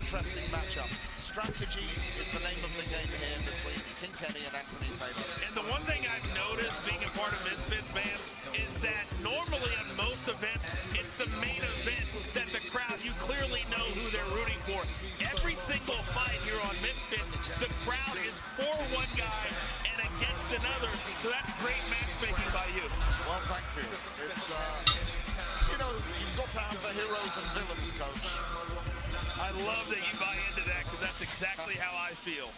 interesting matchup. Strategy is the name of the game here between King Kenny and Anthony Taylor. And the one thing I've noticed being a part of Misfits, man, is that normally on most events, it's the main event that the crowd, you clearly know who they're rooting for. Every single fight here on Misfits, the crowd is for one guy and against another. So that's great matchmaking by you. Well, thank you. It's, you know, you've got to have the heroes and villains, Coach. I love that you buy into that because that's exactly how I feel.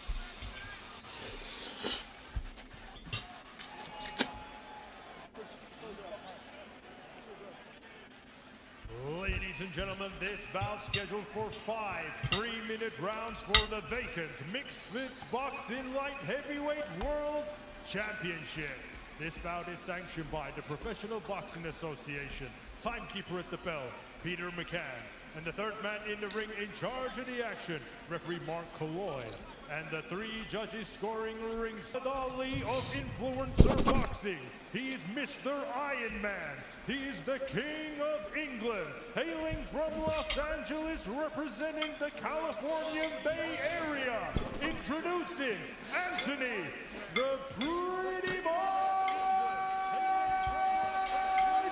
Ladies and gentlemen, this bout scheduled for 5 3-minute rounds for the vacant Misfits Boxing Light Heavyweight World Championship. This bout is sanctioned by the Professional Boxing Association. Timekeeper at the bell, Peter McCann. And the third man in the ring in charge of the action, referee Mark Colloy. And the 3 judges scoring rings, the Ali of influencer boxing. He's Mr. Iron Man. He's the King of England, hailing from Los Angeles, representing the California Bay Area. Introducing Anthony, the Pretty Boy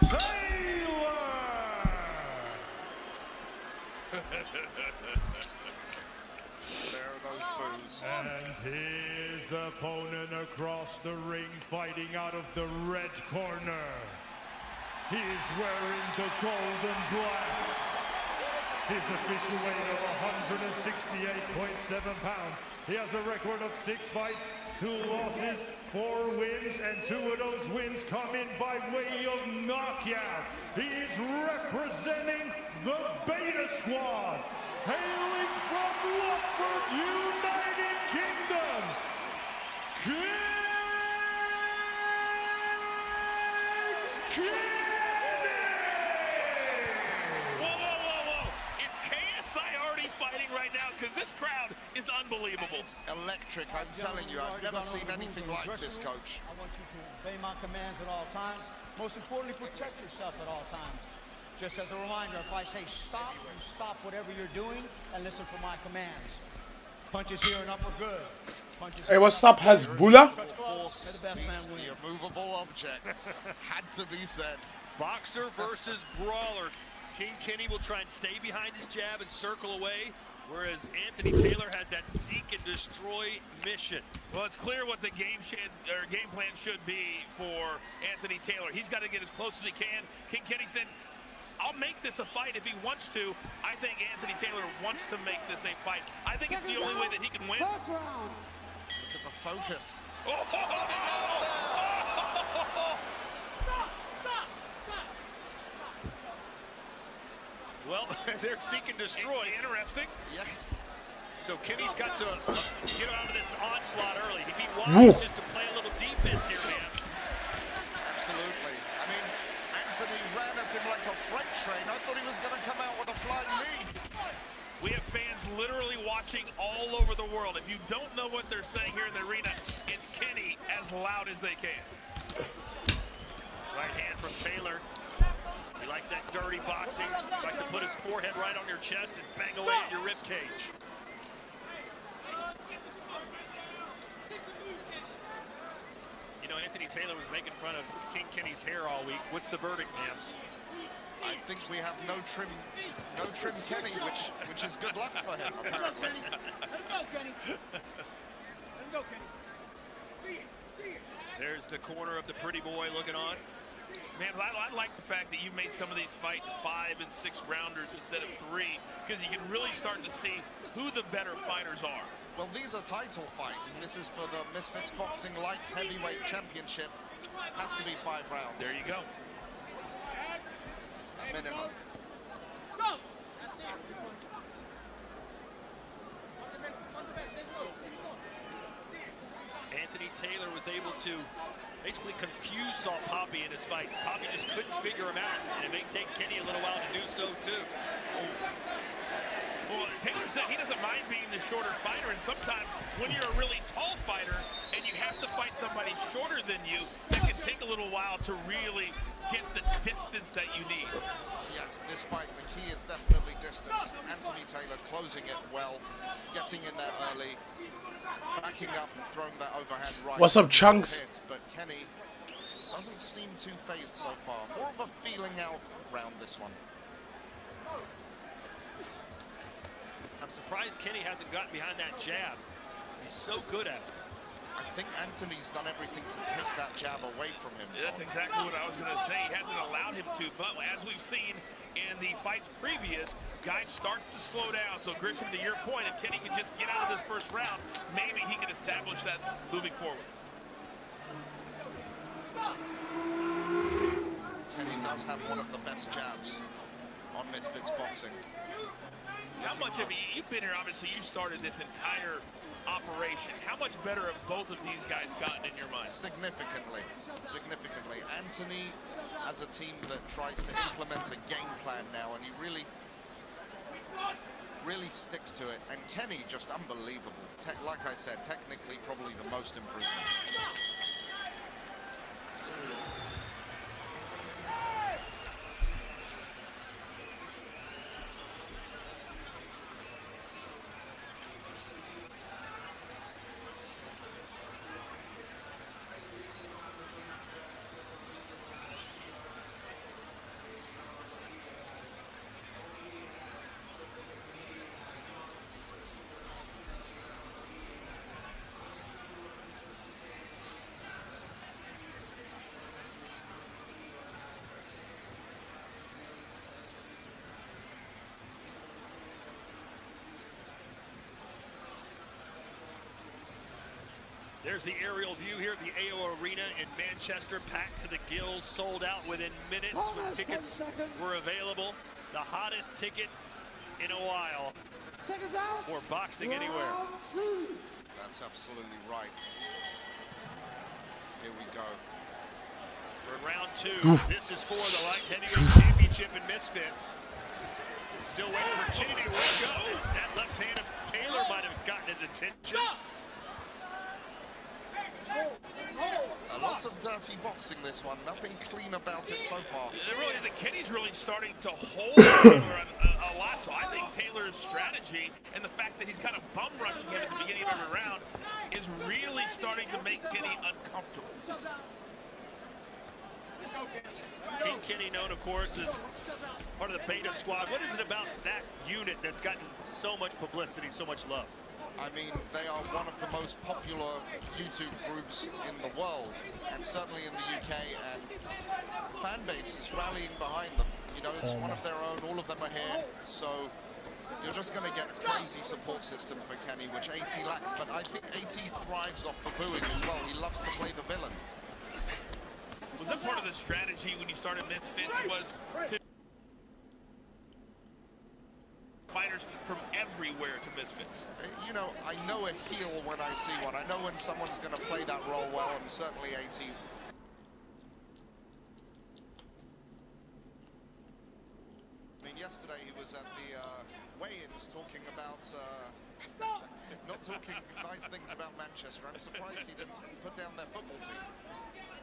Taylor. There are those boos. And his opponent across the ring, fighting out of the red corner. He's wearing the gold and black. His official weight of 168.7 pounds. He has a record of 6 fights, 2 losses, 4 wins, and 2 of those wins come in by way of knockout. He's representing the Beta Squad, hailing from Watford, United Kingdom, King. Right now, because this crowd is unbelievable. It's electric, I'm telling you. I've never seen anything like this, Coach. I want you to obey my commands at all times. Most importantly, protect yourself at all times. Just as a reminder, if I say stop, you stop whatever you're doing and listen for my commands. Punches here and up are good. Punches Hey, what's up, Hezbollah? Force beats the immovable object. Had to be said. Boxer versus brawler. King Kenny will try and stay behind his jab and circle away, whereas Anthony Taylor has that seek and destroy mission. Well, it's clear what the game plan should be for Anthony Taylor. He's got to get as close as he can. King Kenny said, I'll make this a fight if he wants to. I think Anthony Taylor wants to make this a fight. I think it's the only way that he can win. Look at the focus. Well, they're seek and destroy. Interesting. Yes. So Kenny's got to get out of this onslaught early. He'd be wise just to play a little defense here, man. Absolutely. I mean, Anthony ran at him like a freight train. I thought he was going to come out with a flying knee. We have fans literally watching all over the world. If you don't know what they're saying here in the arena, it's Kenny as loud as they can. Right hand from Taylor. He likes that dirty boxing. He likes to put his forehead right on your chest and bang away at your rib cage. You know, Anthony Taylor was making fun of King Kenny's hair all week. What's the verdict, Mams? I think we have no trim Kenny, which is good luck for him, apparently. Let's go, Kenny. Let's go, Kenny. There's the corner of the pretty boy looking on. Man, I like the fact that you made some of these fights 5 and 6 rounders instead of 3, because you can really start to see who the better fighters are. Well, these are title fights, and this is for the Misfits Boxing Light Heavyweight Championship. Has to be 5 rounds. There you go. A minimum. Anthony Taylor was able to basically confuse Salt Poppy in his fight. Poppy just couldn't figure him out, and it may take Kenny a little while to do so too. Well, Taylor said said, he doesn't mind being the shorter fighter, and sometimes when you're a really tall fighter and you have to fight somebody shorter than you, it can take a little while to really get the distance that you need. Yes, this fight, the key is definitely distance. Anthony Taylor closing it well, getting in there early, backing up and throwing that overhand right. What's up, Chunks? But Kenny doesn't seem too phased so far. More of a feeling out round this one. I'm surprised Kenny hasn't gotten behind that jab. He's so good at it. I think Anthony's done everything to take that jab away from him. That's exactly what I was going to say. He hasn't allowed him to, but as we've seen in the fights previous, guys start to slow down. So Grisham, to your point, if Kenny can just get out of this first round, maybe he can establish that moving forward. Kenny does have one of the best jabs on Misfits Boxing. How much have you've been here? Obviously, you started this entire operation. How much better have both of these guys gotten in your mind? Significantly. Anthony has a team that tries to implement a game plan now, and he really sticks to it. And Kenny, just unbelievable. Like I said, technically probably the most improved. There's the aerial view here at the AO Arena in Manchester, packed to the gills, sold out within minutes when tickets were available. The hottest ticket in a while for boxing anywhere. That's absolutely right. Here we go. We're in round two. This is for the light heavyweight championship in Misfits. Still waiting for Kenny to wake up. That left hand of Taylor might have gotten his attention. Lots of dirty boxing this one. Nothing clean about it so far. It really isn't. Kenny's really starting to hold Taylor a lot. So I think Taylor's strategy and the fact that he's kind of bum rushing him at the beginning of every round is really starting to make Kenny uncomfortable. King Kenny, known of course as part of the Beta Squad. What is it about that unit that's gotten so much publicity, so much love? I mean, they are one of the most popular YouTube groups in the world, and certainly in the UK, and fan base is rallying behind them. You know, it's one of their own, all of them are here, so you're just going to get a crazy support system for Kenny, which AT lacks, but I think AT thrives off the booing as well. He loves to play the villain. Was that part of the strategy when you started Misfits, was to fighters from everywhere to Misfits? You know, I know a heel when I see one. I know when someone's going to play that role well, and certainly AT. I mean, yesterday he was at the weigh-ins talking about, not talking nice things about Manchester. I'm surprised he didn't put down their football team.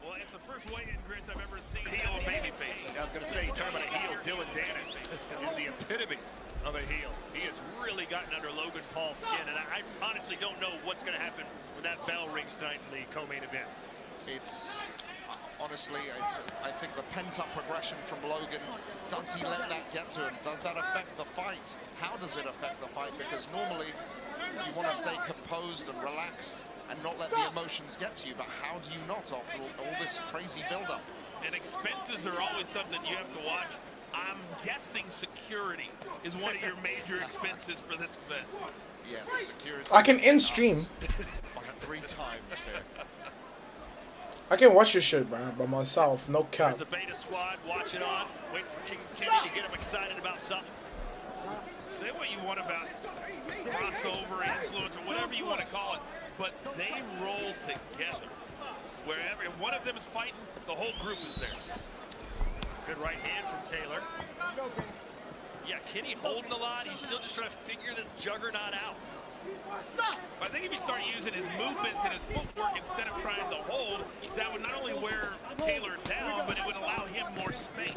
Well, it's the first weigh-in, Grits, I've ever seen. Heel and babyface. I was going to say, you talk about a heel, Dylan Dennis is the epitome of a heel. He has really gotten under Logan Paul's skin, and I honestly don't know what's going to happen when that bell rings tonight in the co-main event. It's, honestly, I think the pent-up progression from Logan, does he let that get to him? Does that affect the fight? How does it affect the fight? Because normally you want to stay composed and relaxed and not let the emotions get to you, but how do you not after all this crazy build-up? And expenses are always something you have to watch. I'm guessing security is one of your major expenses for this event. Yes, security. I can end stream. By 3 times here. I can watch this shit, bro, by myself. No cap. There's the Beta Squad watching on. Wait for King Kenny to get him excited about something. Say what you want about crossover, influence, or whatever you want to call it, but they roll together. Wherever if one of them is fighting, the whole group is there. Good right hand from Taylor. Yeah, Kenny holding a lot. He's still just trying to figure this juggernaut out. But I think if you start using his movements and his footwork instead of trying to hold, that would not only wear Taylor down, but it would allow him more space.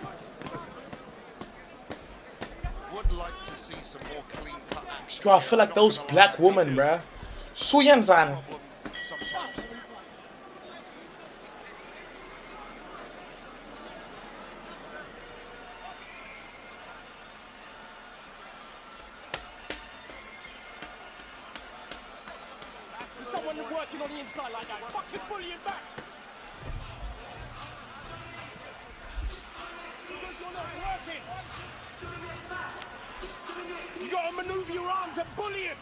Would like to see some more clean cut action. Yo, I feel like those black women, bruh. Suyanzan. Sometimes. There's someone working on the inside like that. Fucking bully him back. Because you're not working. You gotta maneuver your arms and bully him.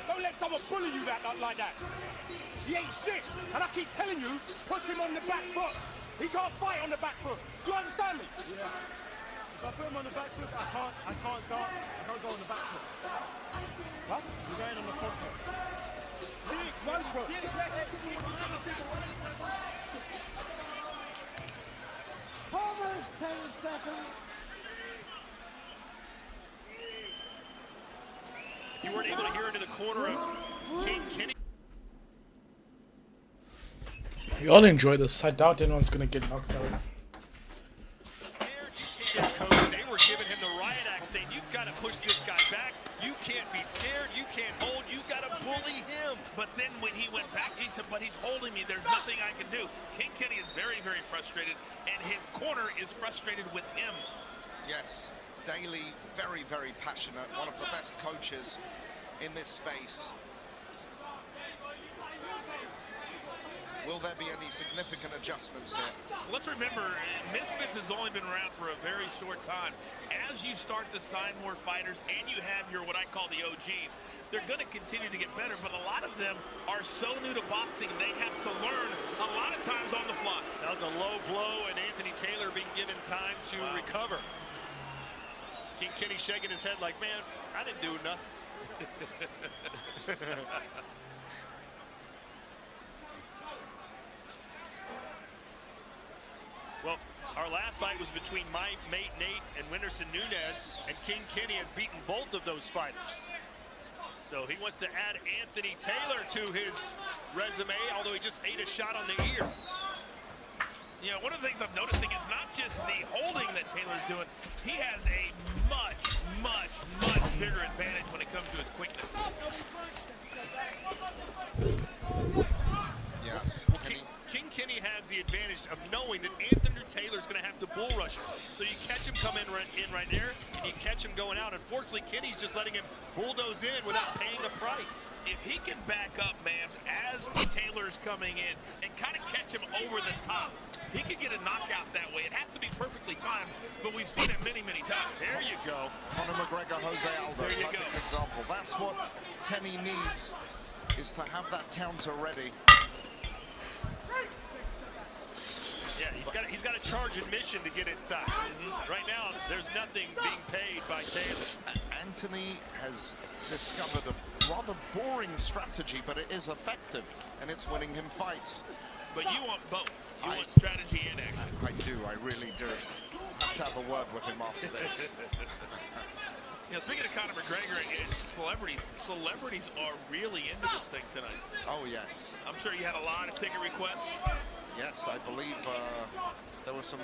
Don't let someone bully you like that. He ain't shit. And I keep telling you, put him on the back foot. He can't fight on the back foot. Do you understand me? Yeah. If I put him on the back foot, I can't go on the back foot. What? You're going on the front foot. One foot. Almost 10 seconds. You weren't able to hear into the corner of King Kenny. We all enjoy this. I doubt anyone's gonna get knocked out. They were giving him the riot act, saying, you've got to push this guy back. You can't be scared. You can't hold. You got to bully him. But then when he went back, he said, but he's holding me. There's nothing I can do. King Kenny is very, very frustrated, and his corner is frustrated with him. Yes, Daly, very, very passionate. One of the best coaches in this space. Will there be any significant adjustments here? Let's remember, Misfits has only been around for a very short time. As you start to sign more fighters and you have your, what I call the OGs, they're going to continue to get better, but a lot of them are so new to boxing, they have to learn a lot of times on the fly. That was a low blow, and Anthony Taylor being given time to recover. King Kenny shaking his head like, man, I didn't do nothing. Well, our last fight was between my mate Nate and Winterson Nunez, and King Kenny has beaten both of those fighters. So he wants to add Anthony Taylor to his resume, although he just ate a shot on the ear. You know, one of the things I'm noticing is not just the holding that Taylor's doing, he has a much bigger advantage when it comes to his quickness. Yes. King Kenny has the advantage of knowing that Anthony Taylor's going to have to bull rush him. So you catch him coming in right there, and you catch him going out. Unfortunately, Kenny's just letting him bulldoze in without paying a price. If he can back up, Mams, as Taylor's coming in and kind of catch him over the top, he could get a knockout that way. It has to be perfectly timed, but we've seen it many times. There you go. Conor McGregor, Jose Aldo, There you go. example. That's what Kenny needs, is to have that counter ready. Yeah, he's got to charge admission to get inside. Right now, there's nothing being paid by Taylor. Anthony has discovered a rather boring strategy, but it is effective, and it's winning him fights. But you want both. You want strategy and action. I do, I really do. Have to have a word with him after this. You know, speaking of Conor McGregor, it's celebrities are really into this thing tonight. Oh, yes. I'm sure you had a lot of ticket requests. Yes, I believe there were some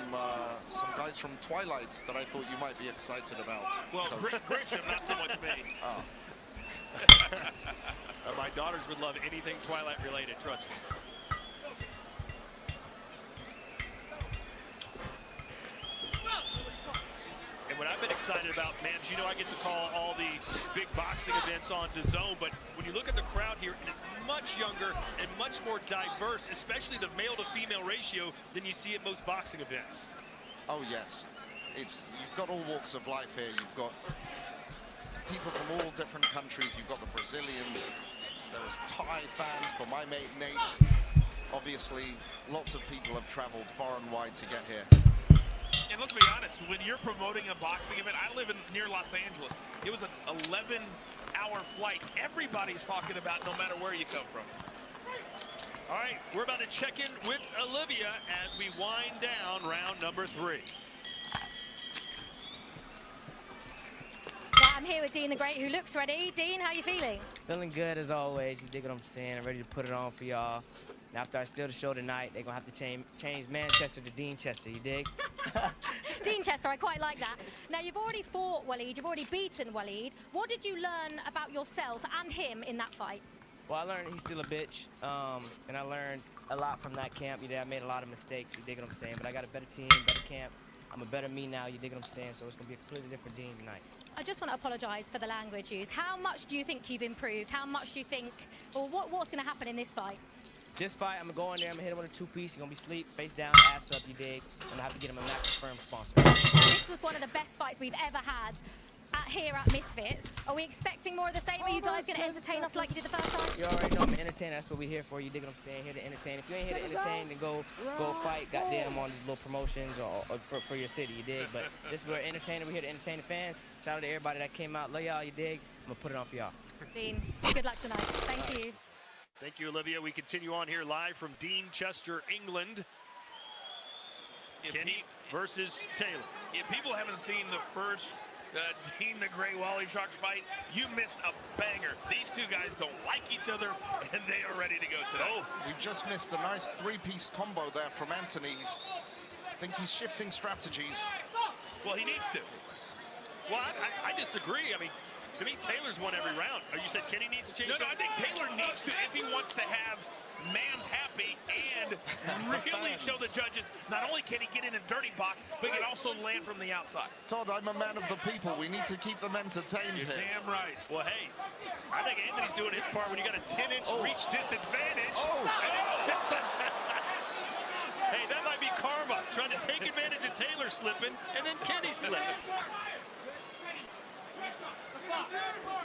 guys from Twilight that I thought you might be excited about. Well, Grisham, not so much me. Oh. My daughters would love anything Twilight related, trust me. And what I've been excited about, man, you know I get to call all the big boxing events on DAZN, but when you look at the crowd here, it is much younger and much more diverse, especially the male to female ratio, than you see at most boxing events. Oh, yes. You've got all walks of life here. You've got people from all different countries. You've got the Brazilians. There's Thai fans for my mate Nate. Obviously, lots of people have traveled far and wide to get here. And let's be honest, when you're promoting a boxing event, I live near Los Angeles. It was an 11-hour flight. Everybody's talking about no matter where you come from. All right, we're about to check in with Olivia as we wind down round number 3. I'm here with Dean the Great, who looks ready. Dean, how are you feeling? Feeling good as always. You dig what I'm saying? I'm ready to put it on for y'all. And after I steal the show tonight, they're going to have to change Manchester to Dean Chester, you dig? Dean Chester, I quite like that. Now, you've already fought Waleed, you've already beaten Waleed. What did you learn about yourself and him in that fight? Well, I learned he's still a bitch, and I learned a lot from that camp. You dig, I made a lot of mistakes, you dig what I'm saying? But I got a better team, better camp. I'm a better me now, you dig what I'm saying? So it's going to be a completely different Dean tonight. I just want to apologise for the language used. How much do you think you've improved? How much do you think, or what's going to happen in this fight? This fight, I'm going to go in there, I'm going to hit him with a two-piece. He's going to be asleep, face down, ass up, you dig? I'm going to have to get him a Max Firm sponsor. This was one of the best fights we've ever had here at Misfits. Are we expecting more of the same? Are you guys going to entertain us like you did the first time? You already know I'm an entertainer. That's what we're here for. You dig what I'm saying? Here to entertain. If you ain't here to entertain, then go fight goddamn on these little promotions or for your city, you dig? But this we're entertaining. We're here to entertain the fans. Shout out to everybody that came out. Love y'all, you dig? I'm going to put it on for y'all. Dean, good luck tonight. Thank you. Thank you, Olivia. We continue on here live from Dean Chester, England. Kenny versus Taylor. If people haven't seen the first Dean the Great Wally Sharks fight, you missed a banger. These two guys don't like each other, and they are ready to go today. Oh, we just missed a nice three-piece combo there from Anthony's. I think he's shifting strategies. Well, he needs to. Well, I disagree. I mean, to me, Taylor's won every round. Or you said Kenny needs to change? No, I think Taylor needs to if he wants to have Mams happy and really show the judges not only can he get in a dirty box, but he can also land from the outside. Todd, I'm a man of the people. We need to keep them entertained You're here. damn right. Well, hey, I think Anthony's doing his part when you got a 10-inch reach disadvantage. Hey, that might be karma, trying to take advantage of Taylor slipping, and then Kenny slipping.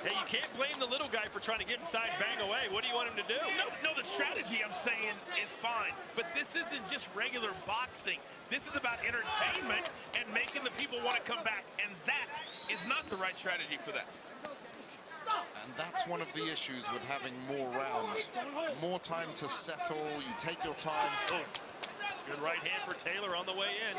Hey, you can't blame the little guy for trying to get inside, bang away. What do you want him to do? No, the strategy I'm saying is fine, but this isn't just regular boxing. This is about entertainment and making the people want to come back, and that is not the right strategy for that. And that's one of the issues with having more rounds. More time to settle, you take your time. Oh, good right hand for Taylor on the way in.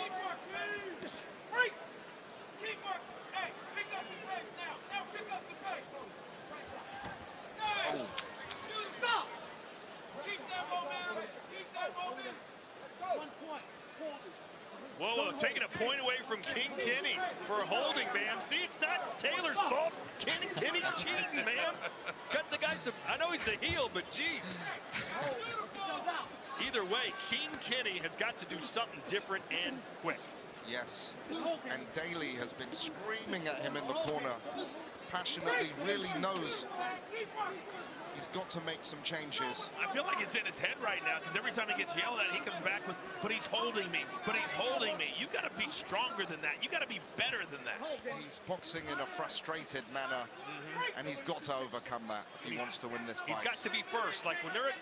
Oh. Stop! Keep that momentum. Keep that momentum. 1 point. Whoa, taking a point away from King Kenny for holding, man. See, it's not Taylor's fault. Kenny's cheating, man. Got the guy some. I know he's the heel, but geez. Either way, King Kenny has got to do something different and quick. Yes, and Daly has been screaming at him in the corner. Passionately, really knows he's got to make some changes. I feel like it's in his head right now, because every time he gets yelled at, he comes back with, but he's holding me, but he's holding me. You got to be stronger than that. You got to be better than that. He's boxing in a frustrated manner, and he's got to overcome that if he wants to win this fight. He's got to be first. Like when they're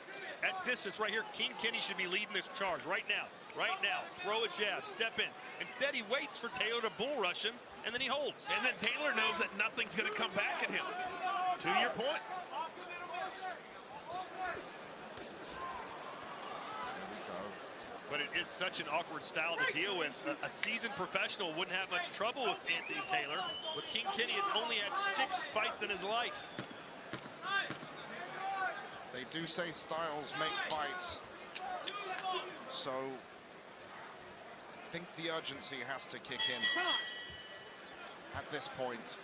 at distance right here, King Kenny should be leading this charge right now. Right now, throw a jab, step in. Instead, he waits for Taylor to bull rush him, and then he holds. And then Taylor knows that nothing's going to come back at him. To your point. But it is such an awkward style to deal with. A seasoned professional wouldn't have much trouble with Anthony Taylor, but King Kenny has only had 6 fights in his life. They do say styles make fights, so I think the urgency has to kick in at this point.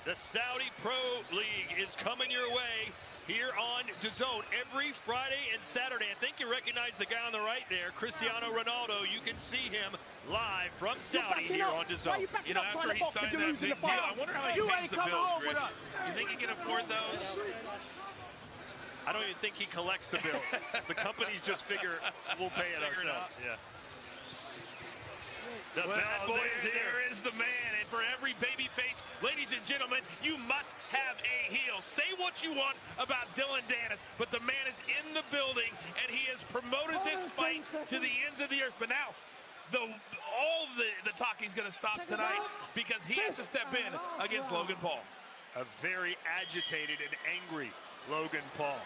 The Saudi Pro League is coming your way here on DAZN every Friday and Saturday. I think you recognize the guy on the right there, Cristiano Ronaldo. You can see him live from Saudi here on DAZN. You know, after he signed that big deal, I wonder how he pays the bills, Rich. You think he can afford those? I don't even think he collects the bills. The companies just figure we'll pay it ourselves. Yeah. The bad boy is here. There is the man, and for every baby face, ladies and gentlemen, you must have a heel. Say what you want about Dylan Dennis, but the man is in the building, and he has promoted this fight to the ends of the earth. But now, all the talking's going to stop tonight because he has to step in against Logan Paul. A very agitated and angry Logan Paul.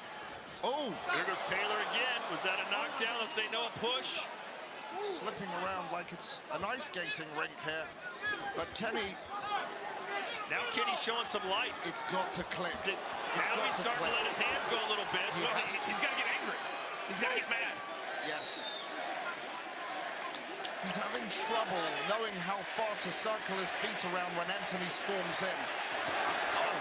Oh! There goes Taylor again. Was that a knockdown? Let's say no, a push. Slipping around like it's an ice skating rink here. But Kenny... Now Kenny's showing some life. It's got to click. Now he's starting to let his hands go a little bit. He's got to get angry. He's got to get mad. Yes. He's having trouble knowing how far to circle his feet around when Anthony storms in. Oh,